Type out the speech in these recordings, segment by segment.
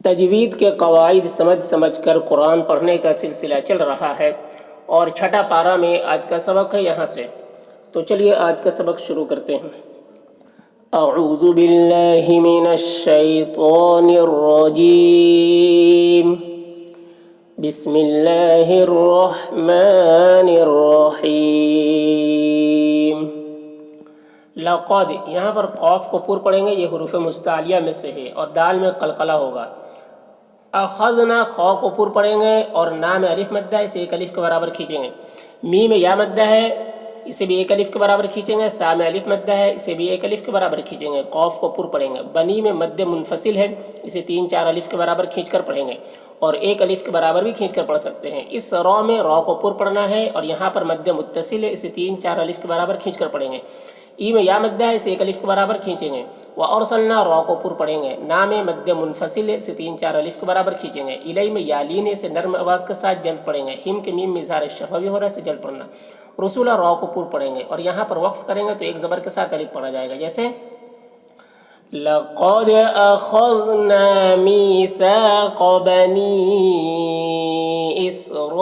تجوید کے قواعد سمجھ کر قرآن پڑھنے کا سلسلہ چل رہا ہے اور چھٹا پارہ میں آج کا سبق ہے یہاں سے۔ تو چلیے آج کا سبق شروع کرتے ہیں۔ اعوذ باللہ من الشیطان الرجیم، بسم اللہ الرحمن الرحیم۔ لقد، یہاں پر قاف کو پور پڑھیں گے، یہ حروف مستعلیہ میں سے ہے اور دال میں قلقلہ ہوگا۔ اخذنا، خا کو پور پڑھیں گے اور نا میں الف مدہ ہے، اسے ایک الف کے برابر کھینچیں گے۔ می میں یا مدہ ہے، اسے بھی ایک الف کے برابر کھینچیں گے۔ سا میں الف مدہ ہے، اسے بھی ایک الف کے برابر کھینچیں گے۔ قاف کو پور پڑھیں گے۔ بنی میں مد منفصل ہے، اسے 3-4 الف کے برابر کھینچ کر پڑھیں گے اور ایک الف کے برابر بھی کھینچ کر پڑھ سکتے ہیں۔ اس را میں را کو پور پڑھنا ہے اور یہاں پر مد متصل ہے، اسے 3-4 الف کے برابر کھینچ کر پڑھیں گے۔ ای میں یا مدہ ہے، اسے ایک الف کے برابر کھینچیں گے۔ وَأَرْسَلْنَا، را کو پور پڑھیں گے۔ نا میں مد منفصل ہے، اسے 3-4 الف کے برابر کھینچیں گے۔ الی میں یا لین ہے، اسے نرم آواز کے ساتھ جلد پڑھیں گے۔ ہم کے میم میں اظہار شفوی ہو رہا ہے، اسے جلد پڑھنا۔ رسولہ، را کو پور پڑھیں گے اور یہاں پر وقف کریں گے تو ایک زبر کے ساتھ الف پڑھا جائے گا، جیسے لَقَدْ أَخَذْنَا مِيثَاقَ بَنِي إِسْرَائِيلَ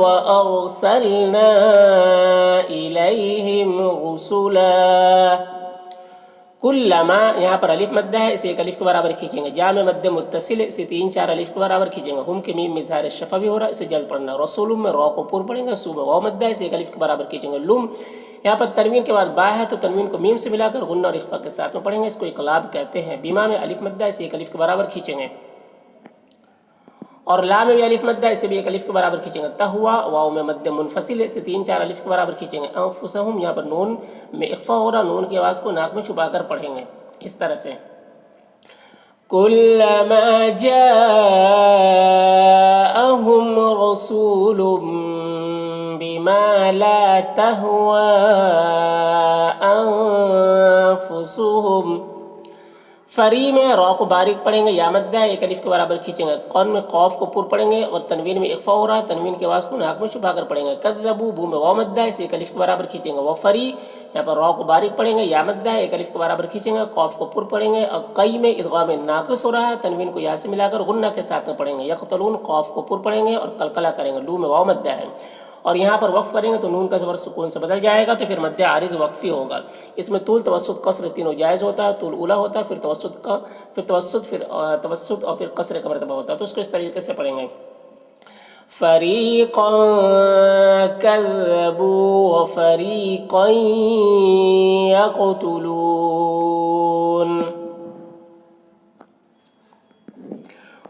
وَأَرْسَلْنَا إِلَيْهِمْ رُسُلًا۔ کلما، یہاں پر الف مدہ ہے، اسے ایک الف کے برابر کھینچیں گے۔ جا میں مد متصل ہے، اسے 3-4 الف کے برابر کھینچیں گے۔ ہم کے میم میں اظہار شفوی ہو رہا ہے، اسے جلد پڑھنا۔ رسول میں را کو پور پڑھیں گے۔ سو میں واو مدہ ہے، اسے ایک الف کے برابر کھینچیں گے۔ لم، یہاں پر تنوین کے بعد با ہے تو تنوین کو میم سے ملا کر غنہ اور اخفا کے ساتھ میں پڑھیں گے، اس کو اقلاب کہتے ہیں۔ بیما میں الف مدہ ہے، اسے ایک الف کے برابر کھینچیں گے اور لا میں بھی الف مدہ ہے، اسے بھی ایک الف کے برابر کھینچیں گے۔ تہوا، واو میں مد منفصل ہے، اسے 3-4 الف کے برابر کھینچیں گے۔ انفسہم، یہاں پر نون میں اخفا ہو رہا، نون کی آواز کو ناک میں چھپا کر پڑھیں گے اس طرح سے۔ کلما جاءہم رسول بما لا تہوى انفسہم۔ فری میں را کو باریک پڑھیں گے، یا مدہ ہے، ایک الف کے برابر کھینچیں گے۔ قن میں قاف کو پور پڑھیں گے اور تنوین میں اخفا ہو رہا ہے، تنوین کی آواز کو ناک میں چھپا کر پڑھیں گے۔ کذبوا، بو میں واو مدہ ہے، اسے ایک الف کے برابر کھینچیں گے۔ وفری، یہاں پر را کو باریک پڑھیں گے، یا مدہ ہے، ایک الف کے برابر کھینچیں گے۔ قاف کو پور پڑھیں گے۔ قی میں ادغام ناقص ہو رہا ہے، تنوین کو یا سے ملا کر غنہ کے ساتھ میں پڑھیں گے۔ یقتلون، قاف کو پور پڑھیں گے اور قلقلہ کریں گے۔ لو میں واو مدہ ہے اور یہاں پر وقف کریں گے تو نون کا زبر سکون سے بدل جائے گا تو پھر مد عارض وقفی ہوگا۔ اس میں طول، توسط، قصر تینوں جائز ہوتا ہے۔ طول اولا ہوتا ہے، پھر توسط اور پھر قصر کا مرتبہ ہوتا ہے، تو اس کو اس طریقے سے پڑھیں گے۔ فریقا کذبوا وفریقا یقتلون۔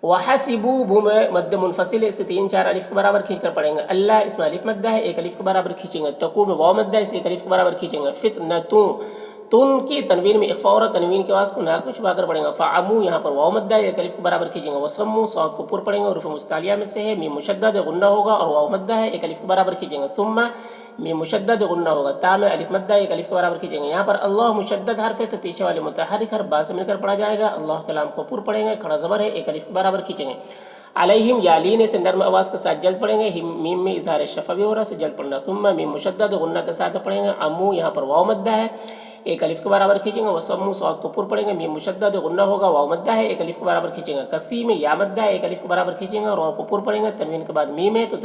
وحسبوا، بو میں مد منفصل ہے، اسے 3-4 الف کے برابر کھینچ کر پڑھیں گے۔ اللہ، اس میں الف مدہ ہے، ایک الف کے برابر کھینچیں گے۔ تقو میں واو مدہ ہے، اسے ایک الف کے برابر کھینچیں گے۔ فتنتوں، تن کی تنوین میں اخفا اور تنوین کی آواز کو ناک میں چھپا کر پڑھیں گے۔ فعمو، یہاں پر واو مدہ ہے، ایک الف کے برابر کھینچیں گے۔ وسمو، صاد کو پور پڑھیں گے، حروف مستعلیہ میں سے ہے، میم مشدد غنہ ہوگا اور واو مدہ ہے، ایک الف کے برابر کھینچیں گے۔ ثم، میم مشدد غنہ ہوگا۔ تا میں الف مدہ ہے، ایک الف کے برابر کھینچیں گے۔ یہاں پر اللہ مشدد حرف ہے تو پیچھے والے متحرک حرف با سے مل کر پڑھا جائے گا۔ اللہ کلام کو پور پڑھیں گے، کھڑا زبر ہے، ایک الف کے برابر کھینچیں گے۔ علیہم، یا لین سے نرم آواز کے ساتھ جلد پڑھیں گے۔ میم میں اظہار شفوی ہو رہا ہے، سے جلد پڑھنا۔ ثم، میم مشدد غنہ کے ساتھ پڑھیں گے۔ امو، یہاں پر واو مدہ ہے، ایک الف کے برابر کھینچیں گے۔ وسمو، صاد کو پور پڑھیں گے، میم مشدد غنہ ہوگا، واو مدہ ہے، ایک الف کے برابر کھینچیں گے۔ کفی میں یا مدہ ہے، ایک الف کے برابر کھینچیں گے اور واو کو پور پڑھیں گے، تنوین کے بعد میم ہے تو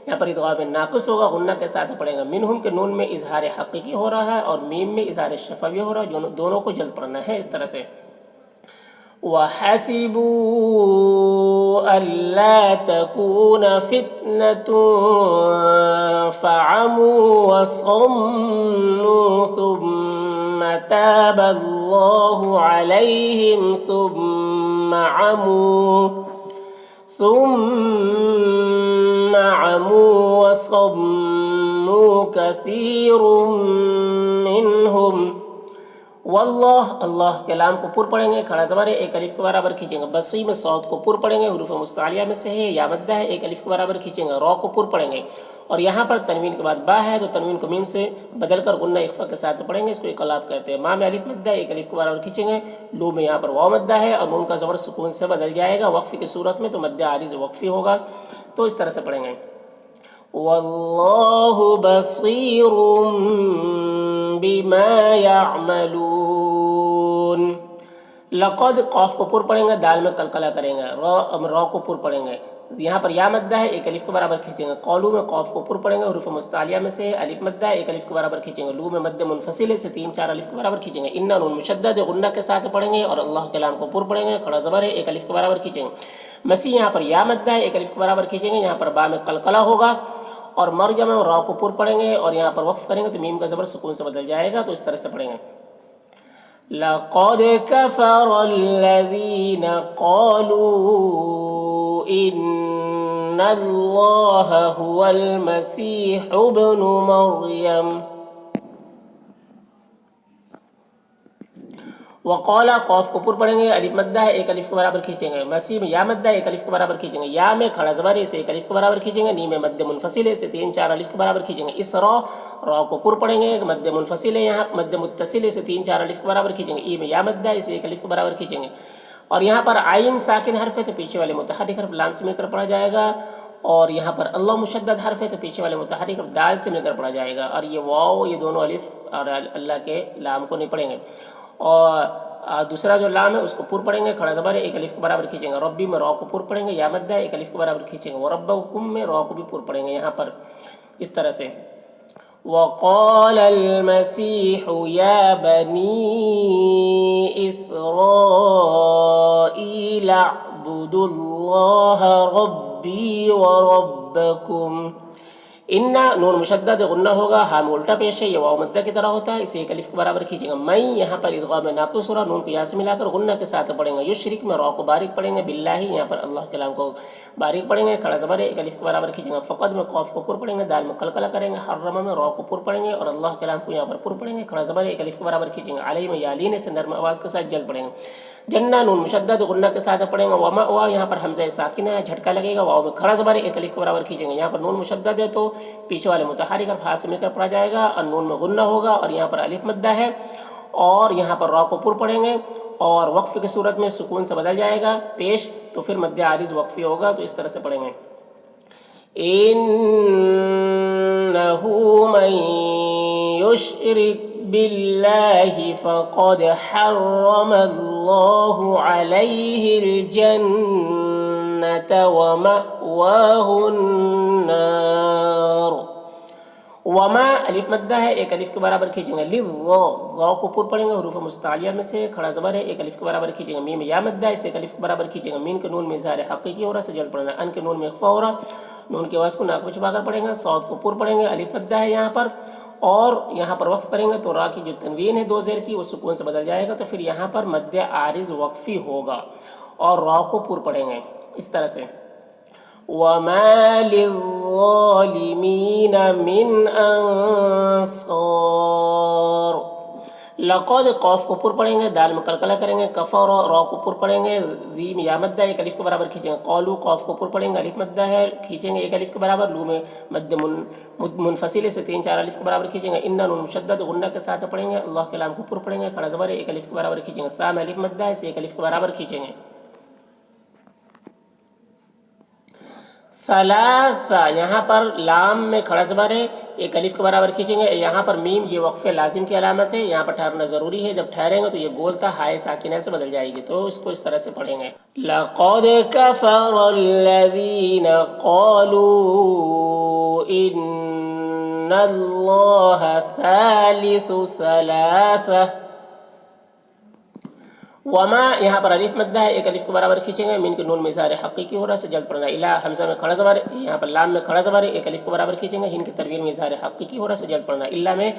یہاں پر ادغام ناقص ہوگا، غنہ کے ساتھ پڑھیں گے۔ منہم کے نون میں اظہار حقیقی ہو رہا ہے اور میم میں اظہار شفوی ہو رہا ہے، دونوں کو جلد پڑھنا ہے اس طرح سے۔ وَحَسِبُوا أَلَّا تَكُونَ فِتْنَةٌ فَعَمُوا وَصَمُّوا ثُمَّ تَابَ اللَّهُ عَلَيْهِمْ ثُمَّ عَمُوا وَصَمُّوا كَثِيرٌ مِّنْهُمْ۔ واللہ، اللہ کے لام کو پور پڑھیں گے، کھڑا زبر ہے، ایک الف کے برابر کھینچیں گے۔ بصی میں صاد کو پور پڑھیں گے، حروف مستعلیہ میں سے ہے، یا مدہ ہے، ایک الف کے برابر کھینچیں گے۔ را کو پور پڑھیں گے اور یہاں پر تنوین کے بعد با ہے تو تنوین کو میم سے بدل کر غنہ اخفا کے ساتھ پڑھیں گے، اس کو اقلاب کہتے ہیں۔ ما میں الف مدہ ہے، ایک الف کے برابر کھینچیں گے۔ لو میں یہاں پر واو مدہ ہے اور نون کا زبر سکون سے بدل جائے گا، وقفی کی صورت میں تو مد عارض وقفی ہوگا، تو اس طرح سے پڑھیں گے۔ واللہ بصیر بما یعملون۔ لقد قاف کو پر پڑھیں گے، دال میں قلقلہ کریں گے، را کو پر پڑھیں گے، یہاں پر یا مدہ ہے ایک الف کے برابر کھینچیں گے، قولو میں قاف کو پر پڑھیں گے، حروف مستعلیہ میں سے الف مدہ ہے ایک الف کے برابر کھینچیں گے، لو میں مد منفصل ہے سے 3 4 الف کے برابر کھینچیں گے، ان نون مشدد غنہ کے ساتھ پڑھیں گے اور اللہ کے لام کو پر پڑھیں گے، کھڑا زبر ہے ایک الف کے برابر کھینچیں گے، مسیح یہاں پر یا مدہ ہے ایک الف کے برابر کھینچیں گے، یہاں پر با میں قلقلہ ہوگا، اور مرجم میں را کو پر پڑھیں گے اور یہاں پر وقف کریں گے تو میم کا زبر سکون سے بدل جائے گا، تو اس طرح سے پڑھیں گے۔ لقد كفر الذين قالوا إن الله هو المسيح ابن مريم وقال قاف کو پر پڑھیں گے، الف مدہ ہے ایک الف کے برابر کھینچیں گے، مسیح میں یا مدہ ہے ایک الف کے برابر کھینچیں گے، یا میں کھڑا زبر سے ایک الف کے برابر کھینچیں گے، نیم میں مد منفصل ہے سے 3 4 الف کے برابر کھینچیں گے، اسرا را کو پر پڑھیں گے، مد منفصل ہے یہاں مد متصل ہے سے 3 4 الف کے برابر کھینچیں گے، ای میں یا مدہ ہے اسے ایک الف کے برابر کھینچیں گے، اور یہاں پر عین ساکن حرف ہے تو پیچھے والے متحرک حرف لام سے مل کر پڑھا جائے گا، اور یہاں پر اللہ مشدد حرف ہے تو پیچھے والے متحرک حرف دال سے مل کر پڑھا جائے گا، اور یہ واو یہ دونوں الف اور اللہ کے لام کو نہیں پڑھیں گے، اور دوسرا جو لام ہے اس کو پر پڑھیں گے، کھڑا زبر ہے ایک الف کے برابر کھینچیں گے، ربی میں را کو پر پڑھیں گے، یا مدہ ایک الف کے برابر کھینچیں گے، وربکم میں را کو بھی پر پڑھیں گے یہاں پر اس طرح سے۔ وقال المسيح يا بني إسرائيل اعبدوا الله ربي وربكم، ان نون مشدد غنہ ہوگا، ہاں میں الٹا پیش ہے، یہ واو مدہ کی طرح ہوتا ہے، اسے ایک الف کے برابر کھینچیں گے، میں یہاں پر ادغام ناقص ہو رہا، نون کو یا سے ملا کر غنہ کے ساتھ پڑھیں گے، یشرک میں را کو باریک پڑھیں گے، باللہ یہاں پر اللہ کے نام کو باریک پڑھیں گے، کھڑا زبر ہے ایک الف کے برابر کھینچیں گے، فقد میں قاف کو پر پڑھیں گے، دال میں قلقلہ کریں گے، حرم میں را کو پر پڑھیں گے اور اللہ کے نام کو یہاں پر پر پڑھیں گے، کھڑا زبر ہے ایک الف کے برابر کھینچیں گے، علیہ میں یالین سے نرم آواز کے ساتھ جل پڑھیں گے، جنہ نون مشدد غنہ کے ساتھ پڑھیں گے، وما وا یہاں پر حمزہ ساکن ہے جھٹکا لگے گا، واو میں کھڑا زبر ہے ایک الف کے برابر کھینچیں گے، یہاں پر نون مشدد ہے تو پیچھے والے متحرک حرف ہاتھ سے مل کر پڑھا جائے گا، اور نون میں غنہ ہوگا، اور یہاں پر الف مدہ ہے اور یہاں پر را کو پر پڑھیں گے، اور وقف کی صورت میں سکون سے بدل جائے گا پیش، تو پھر مد عارض وقفی ہوگا، تو اس طرح سے پڑھیں گے۔ إنه من يشرك بالله فقد حرم الله عليه الجنة ومأواه النار، وما الف مدہ ہے ایک الف کے برابر کھینچیں گے، لا کو پر پڑھیں گے، حروف مستعلیہ میں سے کھڑا زبر ہے ایک الف کے برابر کھینچیں گے، میم یا مدہ اسے ایک الف کے برابر کھینچیں گے، مین کے نون میں اظہار حقیقی ہو رہا سے جلد پڑھنا، ان کے نون میں اخفا ہو رہا، نون کے آواز کو ناک میں چھپا کر پڑھیں گے، صاد کو پر پڑھیں گے، الف مدہ ہے یہاں پر، اور یہاں پر وقف کریں گے تو را کی جو تنوین ہے دو زیر کی وہ سکون سے بدل جائے گا، تو پھر یہاں پر مد عارض وقفی ہوگا اور را کو پر پڑھیں گے اس طرح سے۔ وَمَا لِلظَّالِمِينَ مِنْ أَنصَارٍ، لقد قاف کو پر پڑھیں گے، دال میں قلقلہ کریں گے، کفر را کو پر پڑھیں گے، ذی میں یا مدہ ایک الف کے برابر کھینچیں گے، قالو قاف کو پر پڑھیں گے، الف مدہ ہے کھینچیں گے ایک الف کے برابر، لو میں مد منفصل سے 3 4 الف کے برابر کھینچیں گے، ان نون مشدد غنہ کے ساتھ پڑھیں گے، اللہ کے لام کو پر پڑھیں گے، کھڑا زبر ایک الف کے برابر کھینچیں گے، ثا میں الف مدہ ہے سے ایک الف کے برابر کھینچیں گے۔ ثلاثہ یہاں پر لام میں کھڑا زبر ہے ایک الف کے برابر کھینچیں گے، یہاں پر میم یہ وقف لازم کی علامت ہے، یہاں پر ٹھہرنا ضروری ہے، جب ٹھہریں گے تو یہ گولتا ہائے ساکنہ سے بدل جائے گی، تو اس کو اس طرح سے پڑھیں گے۔ لقد كفر الذين قالوا ان الله ثالث ثلاثة، وما یہاں پر الف مدہ ہے ایک الف کے برابر کھینچیں گے، مین کے نون میں اظہار حقیقی ہو رہا سے جلد پڑھنا، الہ حمزہ میں کھڑا زبر، یہاں پر لام میں کھڑا زبر ایک الف کے برابر کھینچیں گے، ہن کے تنوین میں اظہار حقیقی ہو رہا سے جلد پڑھنا، الہ میں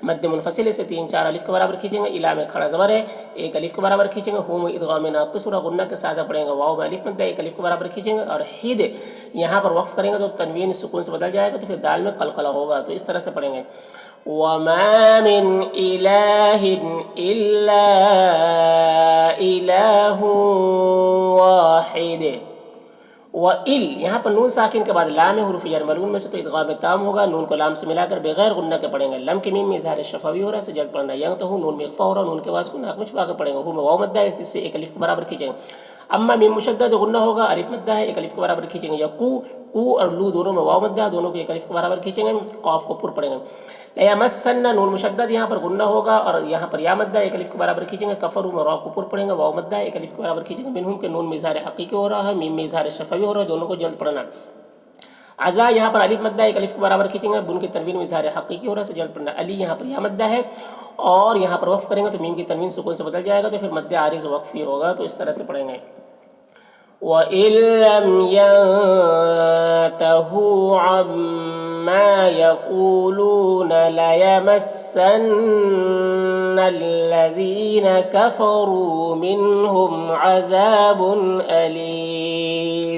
مد منفصل سے 3 4 الف کے برابر کھینچیں گے، الہ میں کھڑا زبر ہے ایک الف کے برابر کھینچیں گے، ہو میں ادغام ناقص اور غنہ کے ساتھ پڑھیں گے، واو میں الف مدہ ایک الف کے برابر کھینچیں گے، اور حید یہاں پر وقف کریں گے تو تنوین سکون سے بدل جائے گا، تو پھر دال میں قلقلہ ہوگا، تو اس طرح سے پڑھیں گے۔ وَمَا مِنْ إِلَٰهٍ إِلَّا إِلَٰهٌ وَاحِدٌ، وَإِل یہاں پر نون ساکن کے بعد لام حروف جر ملون میں سے تو ادغام تام ہوگا، نون کو لام سے ملا کر بغیر غنہ کے پڑھیں گے، لم کے میم میں اظہار شفوی ہو رہا ہے سے جلد پڑھنا، ینگ تو ہوں نون میں اخفا ہو رہا، نون کے بعد کو ناک میں چھپا کر پڑھیں گے، ہوں میں واو مدہ ہے اس سے ایک الف کے برابر کھینچیں گے، اما میم مشدد غنہ ہوگا، الف مدہ ہے، ایک الف کے برابر کھینچیں گے. یقو، قو اور لو دونوں میں واو مدہ ہے، دونوں کو ایک الف کے برابر کھینچیں گے، قاف کو پر پڑیں گے. لیمسن نون مشدد یہاں پر غنہ ہوگا اور یہاں پر یا مدہ ایک الف کے برابر کھینچیں گے. کفروا میں را کو پر پڑیں گے، واو مدہ ایک الف کے برابر کھینچیں گے. منہم کے نون میں اظہار حقیقی ہو رہا ہے، میم میں اظہار شفوی ہو رہا ہے، دونوں کو جلد پڑھنا. اذا یہاں پر الف مدہ ایک الف کے برابر کھینچیں گے، بن کی تنوین میں اظہار حقیقی ہو رہا ہے، سے جلد پڑھنا. علی یہاں پر یا مدہ ہے اور یہاں پر وقف کریں گے تو میم کی تنوین سکون سے بدل جائے گا، تو پھر مد عارض وقفی ہوگا، تو اس طرح سے پڑھیں گے. وَإِن لَّمْ يَنْتَهُوا عَمَّا يَقُولُونَ لَيَمَسَّنَّ الَّذِينَ كَفَرُوا مِنْهُمْ عَذَابٌ أَلِيمٌ.